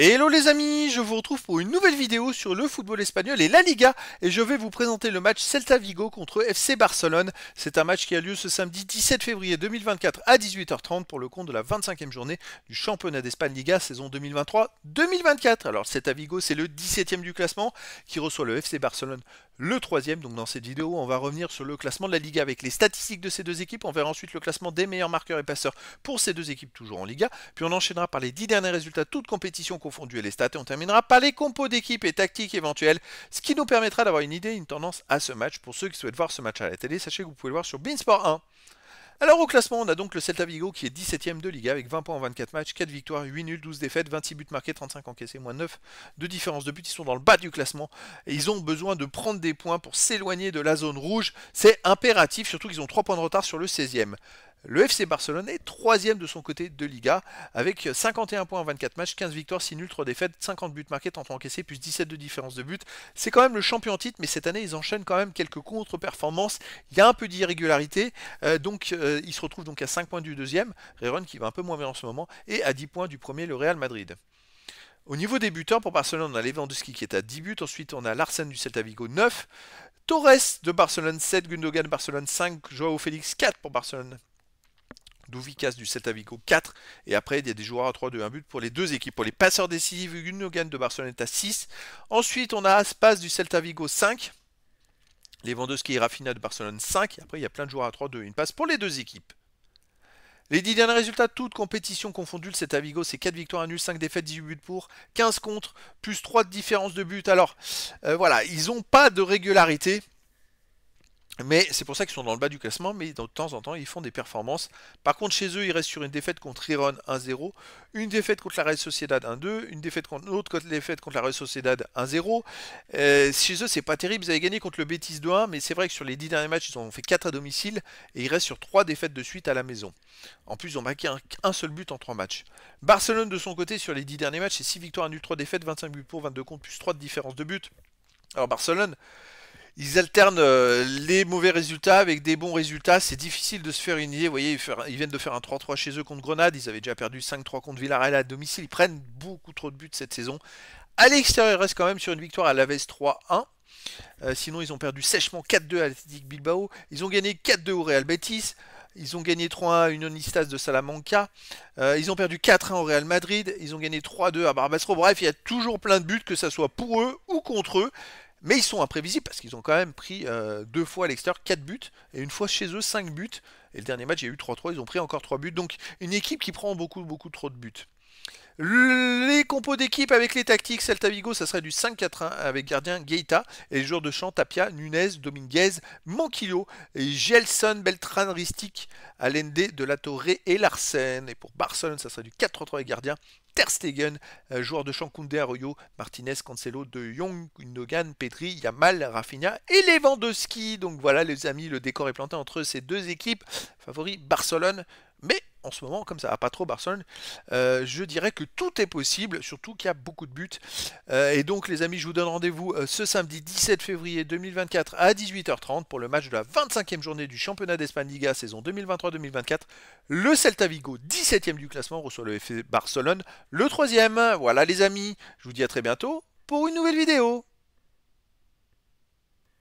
Hello les amis, je vous retrouve pour une nouvelle vidéo sur le football espagnol et la Liga et je vais vous présenter le match Celta Vigo contre FC Barcelone. C'est un match qui a lieu ce samedi 17 février 2024 à 18h30 pour le compte de la 25e journée du championnat d'Espagne Liga saison 2023-2024. Alors Celta Vigo c'est le 17e du classement qui reçoit le FC Barcelone le 3e. Donc dans cette vidéo on va revenir sur le classement de la Liga avec les statistiques de ces deux équipes. On verra ensuite le classement des meilleurs marqueurs et passeurs pour ces deux équipes toujours en Liga. Puis on enchaînera par les 10 derniers résultats toutes compétitions confondues et les stats. Et on terminera par les compos d'équipe et tactiques éventuelles, ce qui nous permettra d'avoir une idée, une tendance à ce match. Pour ceux qui souhaitent voir ce match à la télé, sachez que vous pouvez le voir sur Beansport 1. Alors au classement, on a donc le Celta Vigo qui est 17ème de Liga avec 20 points en 24 matchs, 4 victoires, 8 nuls, 12 défaites, 26 buts marqués, 35 encaissés, moins 9 de différence de but. Ils sont dans le bas du classement et ils ont besoin de prendre des points pour s'éloigner de la zone rouge. C'est impératif, surtout qu'ils ont 3 points de retard sur le 16e. Le FC Barcelone est 3e de son côté de Liga avec 51 points en 24 matchs, 15 victoires, 6 nuls, 3 défaites, 50 buts marqués, 30 encaissés, plus 17 de différence de but. C'est quand même le champion en titre, mais cette année ils enchaînent quand même quelques contre-performances. Il y a un peu d'irrégularité, ils se retrouvent donc à 5 points du deuxième, Rayron qui va un peu moins bien en ce moment, et à 10 points du premier, le Real Madrid. Au niveau des buteurs, pour Barcelone, on a Lewandowski qui est à 10 buts, ensuite on a Larsen du Celta Vigo 9, Torres de Barcelone 7, Gundogan de Barcelone 5, Joao Félix 4 pour Barcelone. Douvikas du Celta Vigo 4, et après il y a des joueurs à 3 1 but pour les deux équipes. Pour les passeurs décisifs, Gundogan de Barcelone est à 6. Ensuite on a Aspas du Celta Vigo 5, Lewandowski et Rafinha de Barcelone 5, et après il y a plein de joueurs à 3 1 passe pour les deux équipes. Les 10 derniers résultats, toutes compétitions confondues, le Celta Vigo c'est 4 victoires, 1 nul, 5 défaites, 18 buts pour, 15 contre, plus 3 de différence de but. Alors voilà, ils n'ont pas de régularité. Mais c'est pour ça qu'ils sont dans le bas du classement, mais de temps en temps, ils font des performances. Par contre, chez eux, ils restent sur une défaite contre Iron 1-0, une défaite contre la Real Sociedad 1-2, une défaite contre l'autre défaite contre la Real Sociedad 1-0. Chez eux, c'est pas terrible. Ils avaient gagné contre le Betis 2-1, mais c'est vrai que sur les 10 derniers matchs, ils ont fait 4 à domicile et ils restent sur 3 défaites de suite à la maison. En plus, ils ont marqué un seul but en 3 matchs. Barcelone, de son côté, sur les 10 derniers matchs, c'est 6 victoires, 1 nul, 3 défaites, 25 buts pour, 22 contre, plus 3 de différence de but. Alors Barcelone, ils alternent les mauvais résultats avec des bons résultats. C'est difficile de se faire une idée. Vous voyez, ils viennent de faire un 3-3 chez eux contre Grenade. Ils avaient déjà perdu 5-3 contre Villarreal à domicile. Ils prennent beaucoup trop de buts cette saison. À l'extérieur, ils restent quand même sur une victoire à l'Aves 3-1. Sinon, ils ont perdu sèchement 4-2 à l'Athletic Bilbao. Ils ont gagné 4-2 au Real Betis. Ils ont gagné 3-1 à Unionistas de Salamanca. Ils ont perdu 4-1 au Real Madrid. Ils ont gagné 3-2 à Barbastro. Bref, il y a toujours plein de buts, que ce soit pour eux ou contre eux. Mais ils sont imprévisibles parce qu'ils ont quand même pris 2 fois à l'extérieur 4 buts et une fois chez eux 5 buts. Et le dernier match, il y a eu 3-3, ils ont pris encore 3 buts. Donc une équipe qui prend beaucoup trop de buts. Les compos d'équipe avec les tactiques, Celta Vigo, ça serait du 5-4-1 avec gardien Gueita et les joueurs de champ Tapia, Nunez, Dominguez, Manquillo, et Gelson, Beltran, Ristic, Allende, De la Torre et Larsen. Et pour Barcelone, ça serait du 4-3-3 avec gardien Ter Stegen, joueur de champ Koundé, Arroyo, Martinez, Cancelo, De Jong, Gundogan, Pedri, Yamal, Rafinha et Lewandowski. Donc voilà les amis, le décor est planté entre ces deux équipes. Favori Barcelone, mais en ce moment, comme ça va pas trop Barcelone, je dirais que tout est possible, surtout qu'il y a beaucoup de buts. Et donc les amis, je vous donne rendez-vous ce samedi 17 février 2024 à 18h30 pour le match de la 25e journée du championnat d'Espagne Liga saison 2023-2024. Le Celta Vigo, 17e du classement, reçoit le FC Barcelone, le 3e. Voilà les amis, je vous dis à très bientôt pour une nouvelle vidéo.